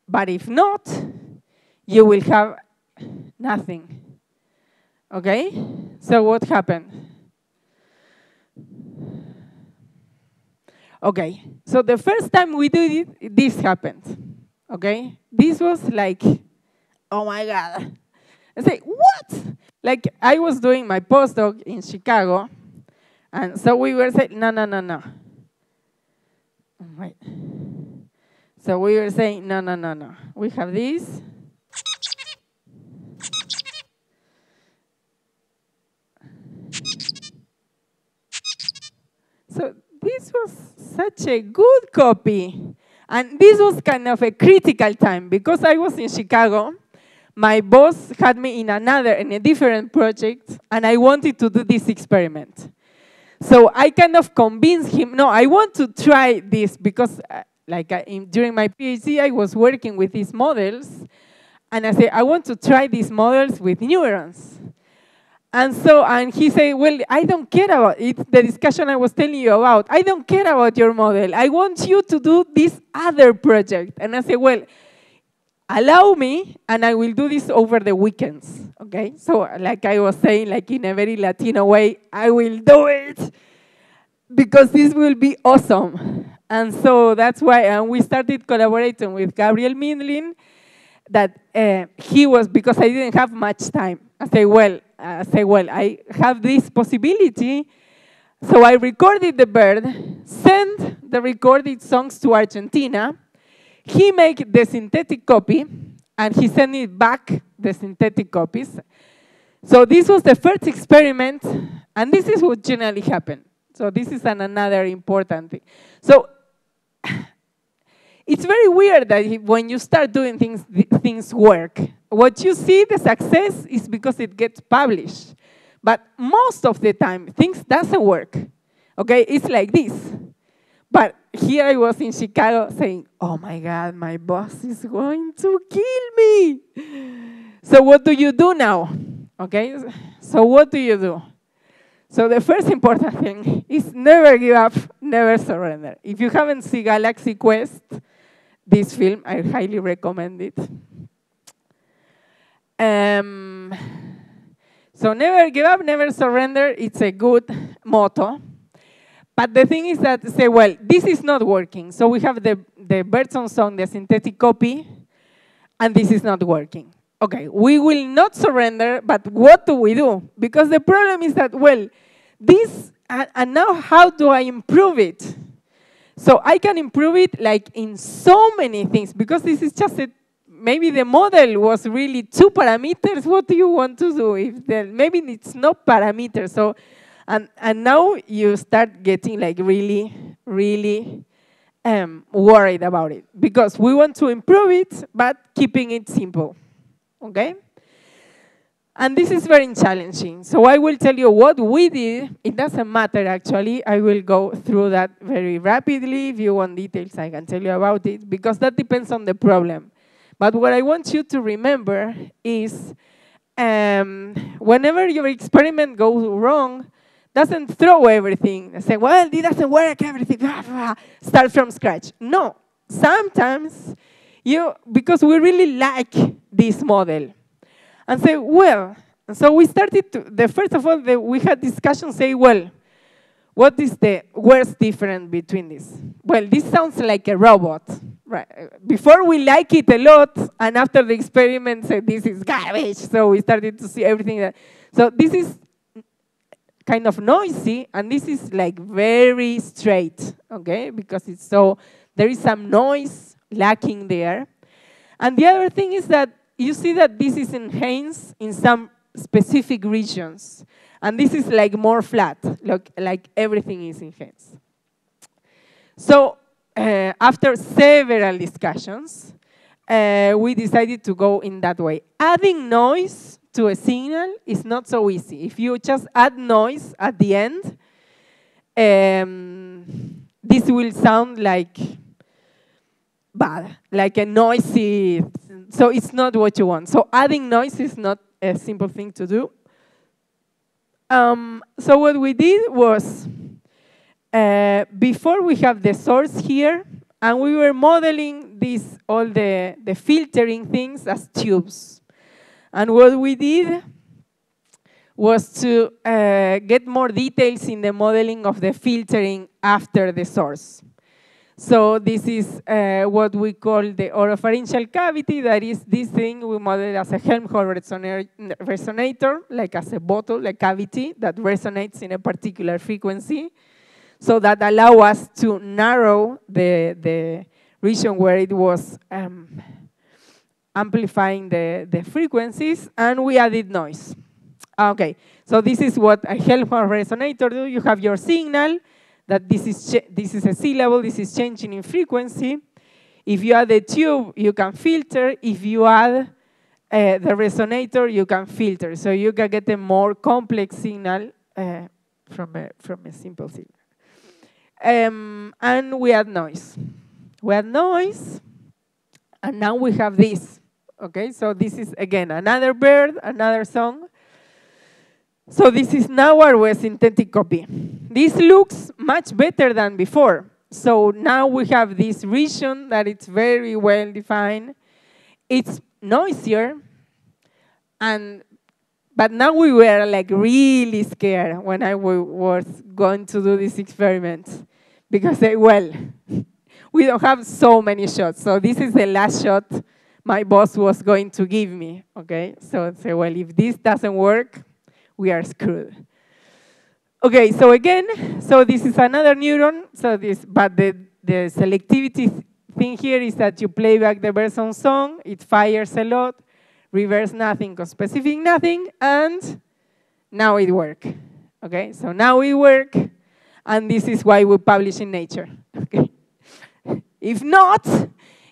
But if not, you will have nothing. Okay? So what happened? Okay, so the first time we did it, this happened. Okay? This was like, oh my God. I say, what? Like, I was doing my postdoc in Chicago, and so we were saying, no. Wait. So we were saying, no. We have this. So this was such a good copy. And this was kind of a critical time because I was in Chicago. My boss had me in a different project, and I wanted to do this experiment. So I kind of convinced him, no, I want to try this because during my PhD, I was working with these models, and I said, I want to try these models with neurons. And he said, well, I don't care about it, the discussion I was telling you about. I don't care about your model. I want you to do this other project. And I said, well, allow me, and I will do this over the weekends, okay? So like I was saying, like in a very Latino way, I will do it because this will be awesome. And so that's why, and we started collaborating with Gabriel Mindlin, that he was, because I didn't have much time. I say, well, I have this possibility. So I recorded the bird, sent the recorded songs to Argentina. He made the synthetic copy, and he sent it back, the synthetic copies. So this was the first experiment, and this is what generally happened. So this is another important thing. So it's very weird that when you start doing things, things work. What you see, the success, is because it gets published. But most of the time, things doesn't work. Okay, it's like this. But here I was in Chicago saying, oh my God, my boss is going to kill me. So what do you do now? Okay, so what do you do? So the first important thing is never give up, never surrender. If you haven't seen Galaxy Quest, this film, I highly recommend it. So never give up, never surrender. It's a good motto. But the thing is that, say, well, this is not working. So we have the Birdsong song, the synthetic copy, and this is not working. Okay, we will not surrender, but what do we do? Because the problem is that, well, this, and now how do I improve it? So I can improve it like in so many things, because this is just maybe the model was really 2 parameters. What do you want to do? If maybe it's not parameters. So, and now you start getting like really, really worried about it, because we want to improve it, but keeping it simple, okay? And this is very challenging. So I will tell you what we did. It doesn't matter, actually. I will go through that very rapidly. If you want details, I can tell you about it, because that depends on the problem. But what I want you to remember is whenever your experiment goes wrong, doesn't throw everything and say, well, it doesn't work, everything, start from scratch. No, sometimes because we really like this model. And say, well, so we started first of all, we had discussions, say, well, what is the worst difference between this? Well, this sounds like a robot, right? Before we like it a lot, and after the experiment said, this is garbage, so we started to see everything so this is kind of noisy, and this is like very straight, okay? Because there is some noise lacking there. And the other thing is that you see that this is enhanced in some specific regions. And this is like more flat, like everything is enhanced. So after several discussions, we decided to go in that way. Adding noise to a signal is not so easy. If you just add noise at the end, this will sound like bad, like a noisy. So it's not what you want. So adding noise is not a simple thing to do. So what we did was, before we have the source here, and we were modeling all the filtering things as tubes. And what we did was to get more details in the modeling of the filtering after the source. So this is what we call the oropharyngeal cavity. That is this thing we model as a Helmholtz resonator, like as a bottle, a cavity that resonates in a particular frequency. So that allow us to narrow the region where it was amplifying the frequencies, and we added noise. Okay, so this is what a Helmholtz resonator do. You have your signal, that this is a syllable, this is changing in frequency. If you add a tube, you can filter. If you add the resonator, you can filter. So you can get a more complex signal from a simple signal. And we add noise. We add noise, and now we have this. Okay, so this is, again, another bird, another song. So this is now our synthetic copy. This looks much better than before. So now we have this region that it's very well defined. it's noisier, but now we were like really scared when I was going to do this experiment because, well, we don't have so many shots. So this is the last shot my boss was going to give me, okay? So I say, well, if this doesn't work, we are screwed. Okay, so again, so this is another neuron. So this, but the selectivity thing here is that you play back the person song, it fires a lot, reverse nothing, specific nothing, and now it works. Okay, so now it works, and this is why we publish in Nature. Okay, if not,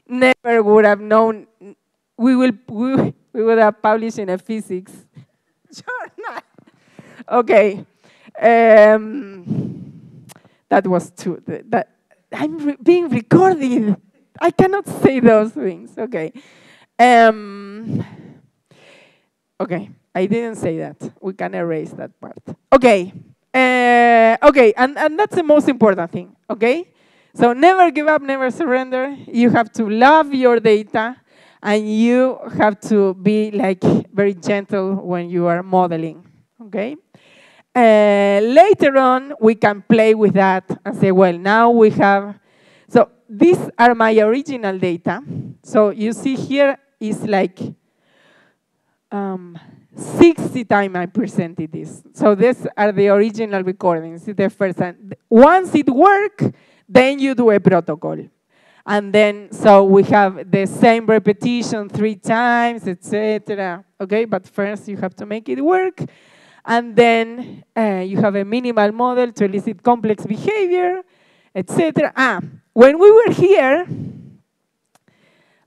never would have known. We would have published in a physics journal. Okay, that was true. I'm being recorded. I cannot say those things. Okay. Okay, I didn't say that. We can erase that part. Okay. Okay, and that's the most important thing. Okay. So never give up, never surrender. You have to love your data, and you have to be like very gentle when you are modeling. Okay. Later on, we can play with that and say, well, now we have. So these are my original data. So you see here is like 60 times I presented this. So these are the original recordings, the first time. Once it works, then you do a protocol. And then, so we have the same repetition 3 times, etc. Okay, but first you have to make it work. And then you have a minimal model to elicit complex behavior, etc. When we were here,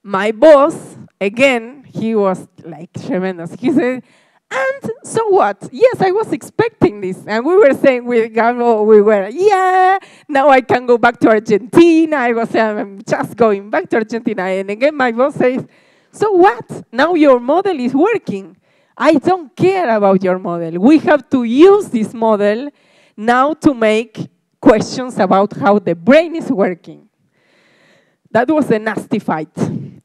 my boss, again, he was like tremendous. He said, and so what? Yes, I was expecting this. And we were saying, yeah, now I can go back to Argentina. I was saying, I'm just going back to Argentina. And again, my boss says, so what? Now your model is working. I don't care about your model. We have to use this model now to make questions about how the brain is working. That was a nasty fight.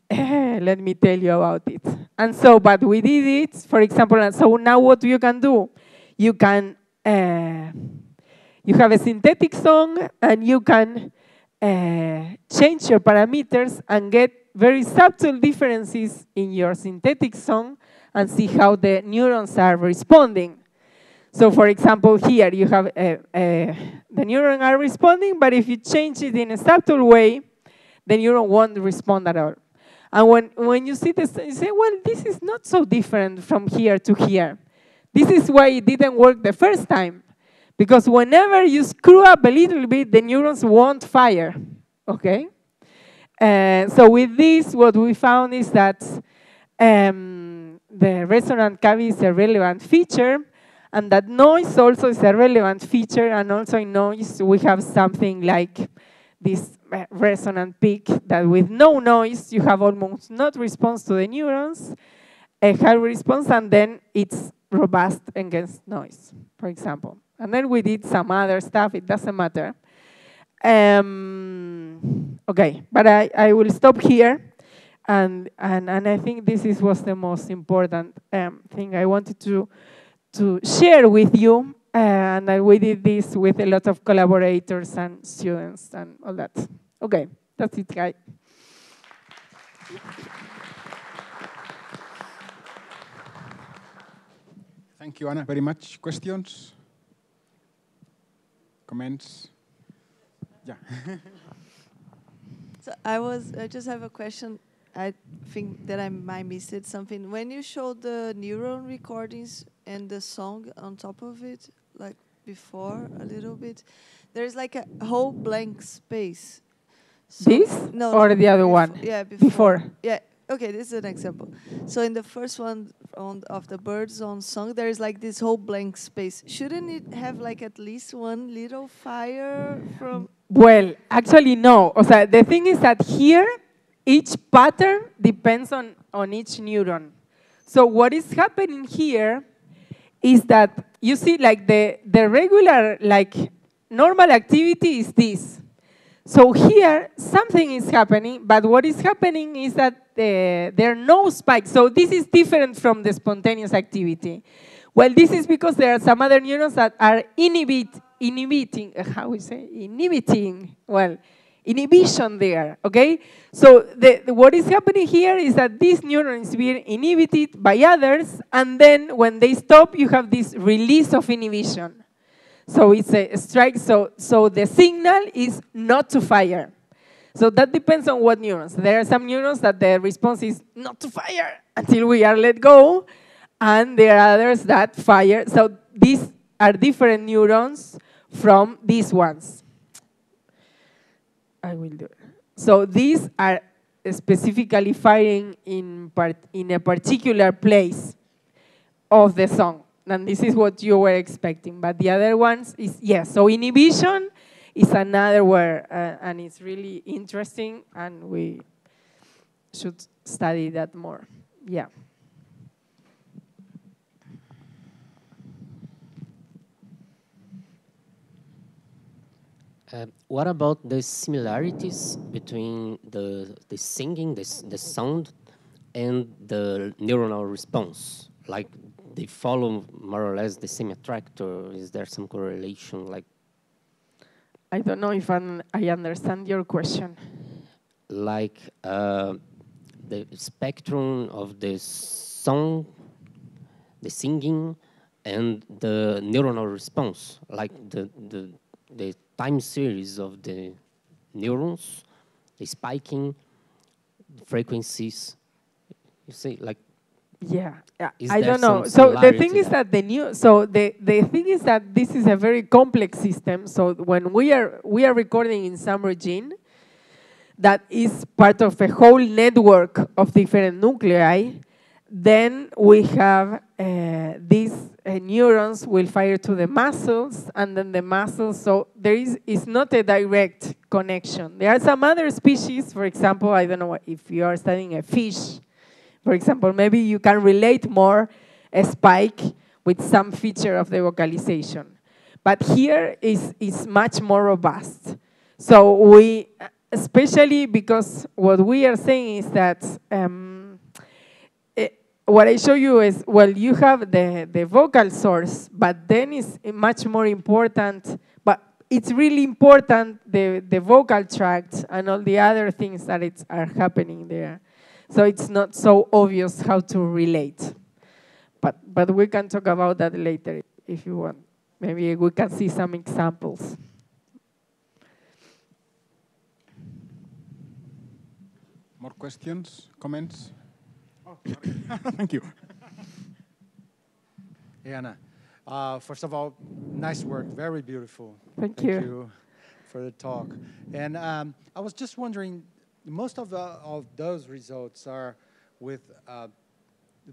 Let me tell you about it. And so, but we did it, for example, and so now what you can do? You can, you have a synthetic song, and you can change your parameters and get very subtle differences in your synthetic song and see how the neurons are responding. So for example, here you have the neurons are responding, but if you change it in a subtle way, the neuron won't respond at all. And when you see this, you say, well, this is not so different from here to here. This is why it didn't work the first time. Because whenever you screw up a little bit, the neurons won't fire, okay? So with this, what we found is that the resonant cavity is a relevant feature, and that noise also is a relevant feature, and also in noise, we have something like this resonant peak that with no noise, you have almost not response to the neurons, a high response, and then it's robust against noise, for example. And then we did some other stuff, it doesn't matter. Okay, but I will stop here. And I think this was the most important thing I wanted to share with you. And we did this with a lot of collaborators and students and all that. Okay, that's it, guys. Thank you, Anna, very much. Questions? Comments? Yeah. So I just have a question. I think that I might miss it something. When you showed the neuron recordings and the song on top of it, like before a little bit, there's like a whole blank space. So This no, or the other one? Yeah, before. Before. Yeah. Okay, this is an example. So in the first one of the birds on song, there is like this whole blank space. Shouldn't it have like at least one little fire from? Well, actually, no. O sea, the thing is that here, each pattern depends on each neuron. So what is happening here is that you see like the regular, like normal activity is this. So here, something is happening, but what is happening is that there are no spikes. So this is different from the spontaneous activity. Well, this is because there are some other neurons that are inhibiting, inhibition there, okay? So what is happening here is that this neuron is being inhibited by others, and then when they stop, you have this release of inhibition. So it's a strike, so the signal is not to fire. So that depends on what neurons. There are some neurons that the response is not to fire until we are let go, and there are others that fire. So these are different neurons from these ones. I will do it. So these are specifically firing in a particular place of the song. And this is what you were expecting. But the other ones is, yes. So inhibition is another word, and it's really interesting, and we should study that more. Yeah. What about the similarities between the singing, the sound, and the neuronal response? Like, they follow more or less the same attractor? Is there some correlation? Like, I don't know if I understand your question. Like the spectrum of the song, the singing, and the neuronal response, like the time series of the neurons, the spiking, the frequencies. You see, like. Yeah, I don't know. So the thing is that the thing is that this is a very complex system. So when we are recording in some regime that is part of a whole network of different nuclei, then we have these neurons will fire to the muscles, and then the muscles. So there is not a direct connection. There are some other species, for example, I don't know if you are studying a fish. For example, maybe you can relate more a spike with some feature of the vocalization. But here is much more robust. So we, especially because what we are saying is that what I show you is, well, you have the vocal source, but then it's much more important, but it's really important, the vocal tract and all the other things that are happening there. So it's not so obvious how to relate. But we can talk about that later if you want. Maybe we can see some examples. More questions, comments? Oh, sorry. Thank you. Hey, Anna. First of all, nice work, very beautiful. Thank you. Thank you for the talk. And I was just wondering, most of those results are with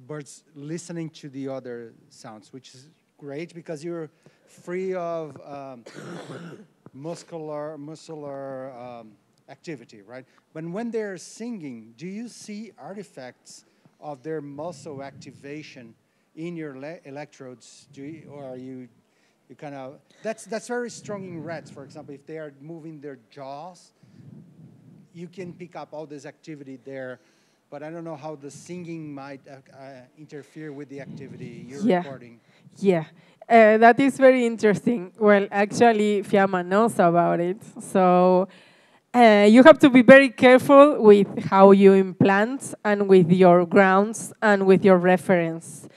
birds listening to the other sounds, which is great because you're free of muscular activity, right? But when they're singing, do you see artifacts of their muscle activation in your electrodes? Or are you kind of, that's very strong in rats, for example, if they are moving their jaws, you can pick up all this activity there, but I don't know how the singing might interfere with the activity you're recording. Yeah, that is very interesting. Well, actually, Fiamma knows about it. So you have to be very careful with how you implant and with your grounds and with your reference.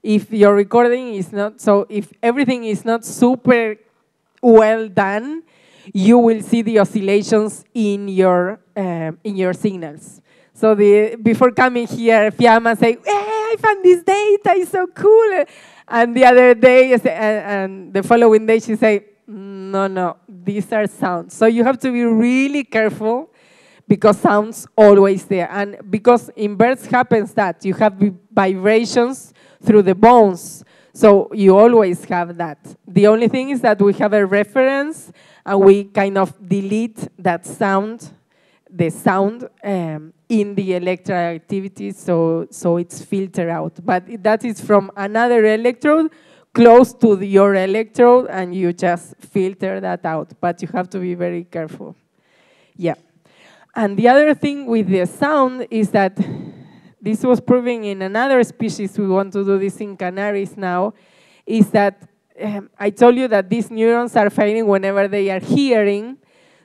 If your recording is not, so if everything is not super well done, you will see the oscillations in your signals. So before coming here, Fiamma say, "Hey, I found this data, it's so cool." And the other day, and the following day, she say, "No, these are sounds." So you have to be really careful because sounds always there. And because in birds happens that you have vibrations through the bones. So you always have that. The only thing is that we have a reference and we kind of delete that sound, the sound in the electrical activity, so it's filtered out. But that is from another electrode close to your electrode, and you just filter that out. But you have to be very careful. Yeah. And the other thing with the sound is that this was proven in another species. We want to do this in canaries now, is that I told you that these neurons are firing whenever they are hearing.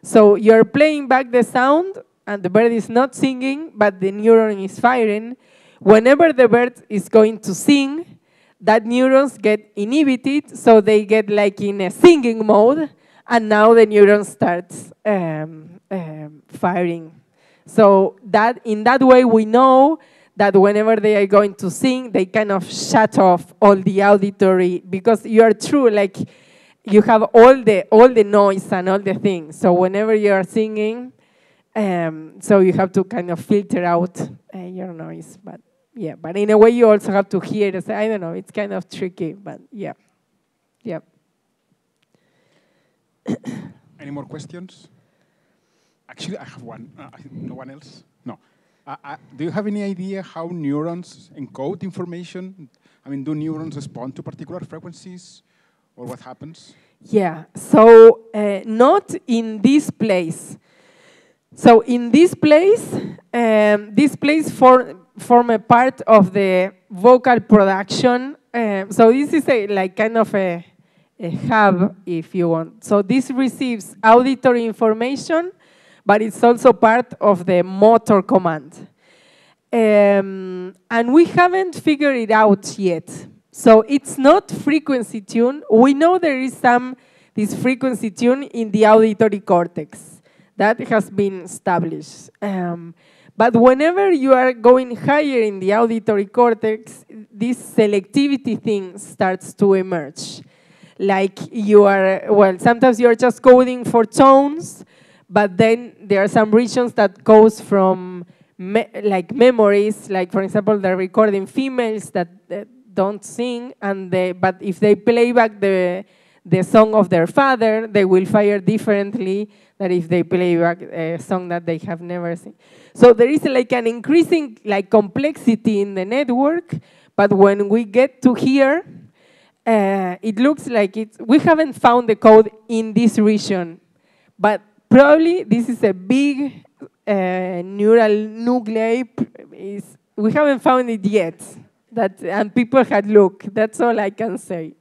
So you're playing back the sound, and the bird is not singing, but the neuron is firing. Whenever the bird is going to sing, that neurons get inhibited, so they get like in a singing mode, and now the neuron starts firing. So that in that way we know that whenever they are going to sing, they kind of shut off all the auditory, because you are true, like you have all the noise and all the things. So whenever you are singing, so you have to kind of filter out your noise. But yeah, but in a way you also have to hear it. I don't know, it's kind of tricky, but yeah. Yeah. Any more questions? Actually, I have one. No one else? No. Do you have any idea how neurons encode information? I mean, do neurons respond to particular frequencies, or what happens? Yeah, so not in this place. So in this place form a part of the vocal production. So this is like kind of a hub, if you want. So this receives auditory information, but it's also part of the motor command. And we haven't figured it out yet. So it's not frequency tune. We know there is this frequency tune in the auditory cortex. That has been established. But whenever you are going higher in the auditory cortex, this selectivity thing starts to emerge. Like you are, well, sometimes you're just coding for tones, but then there are some regions that goes from like memories, like for example, they're recording females that don't sing, but if they play back the song of their father, they will fire differently than if they play back a song that they have never seen. So there is like an increasing like complexity in the network, but when we get to here, it looks like we haven't found the code in this region, but probably this is a big neural nuclei. We haven't found it yet, and people had looked. That's all I can say.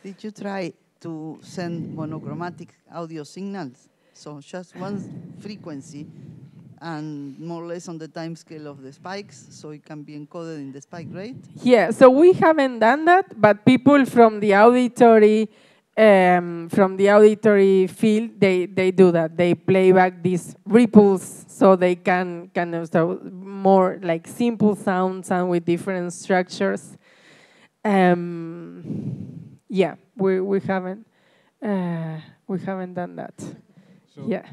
Did you try to send monochromatic audio signals? So just one frequency and more or less on the time scale of the spikes, so it can be encoded in the spike rate? Yeah, so we haven't done that, but people from the auditory field, they do that. They play back these ripples so they can kind of more like simple sounds and with different structures. Yeah, we haven't done that. So, yeah.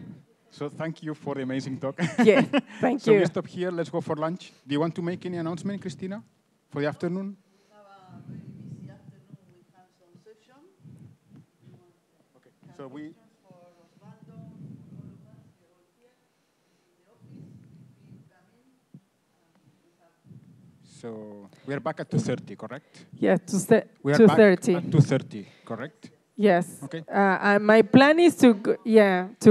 So thank you for the amazing talk. Yeah, thank so you. we stop here. Let's go for lunch. Do you want to make any announcement, Cristina, for the afternoon? We have a very busy afternoon with hands-on session. Okay. So we. So we are back at 2:30, correct? Yeah, We are 2:30. back at 2:30, correct? Yes. Okay. My plan is to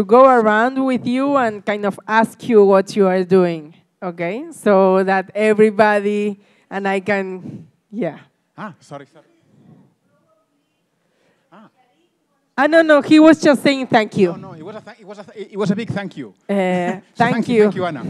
go around with you and kind of ask you what you are doing. Okay, so that everybody and I can, yeah. Sorry. No, he was just saying thank you. No, it was a big thank you. Thank you. Thank you, Anna.